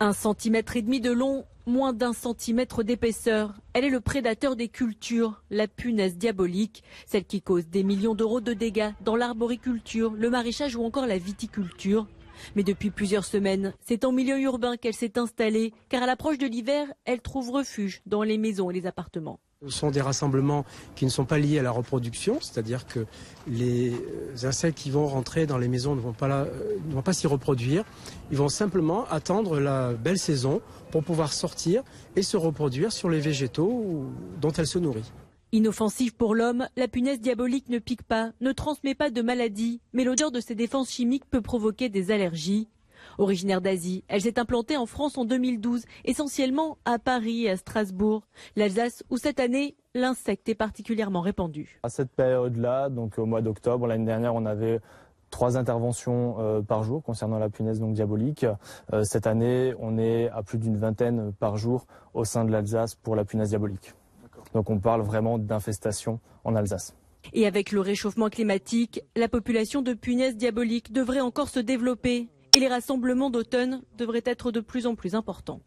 1,5 cm de long, moins d'1 centimètre d'épaisseur. Elle est le prédateur des cultures, la punaise diabolique, celle qui cause des millions d'euros de dégâts dans l'arboriculture, le maraîchage ou encore la viticulture. Mais depuis plusieurs semaines, c'est en milieu urbain qu'elle s'est installée, car à l'approche de l'hiver, elle trouve refuge dans les maisons et les appartements. Ce sont des rassemblements qui ne sont pas liés à la reproduction, c'est-à-dire que les insectes qui vont rentrer dans les maisons ne vont pas s'y reproduire. Ils vont simplement attendre la belle saison pour pouvoir sortir et se reproduire sur les végétaux dont elle se nourrit. Inoffensive pour l'homme, la punaise diabolique ne pique pas, ne transmet pas de maladie, mais l'odeur de ses défenses chimiques peut provoquer des allergies. Originaire d'Asie, elle s'est implantée en France en 2012, essentiellement à Paris et à Strasbourg, l'Alsace où cette année, l'insecte est particulièrement répandu. À cette période-là, donc au mois d'octobre, l'année dernière, on avait 3 interventions par jour concernant la punaise diabolique. Cette année, on est à plus d'une vingtaine par jour au sein de l'Alsace pour la punaise diabolique. Donc on parle vraiment d'infestation en Alsace. Et avec le réchauffement climatique, la population de punaises diaboliques devrait encore se développer. Et les rassemblements d'automne devraient être de plus en plus importants.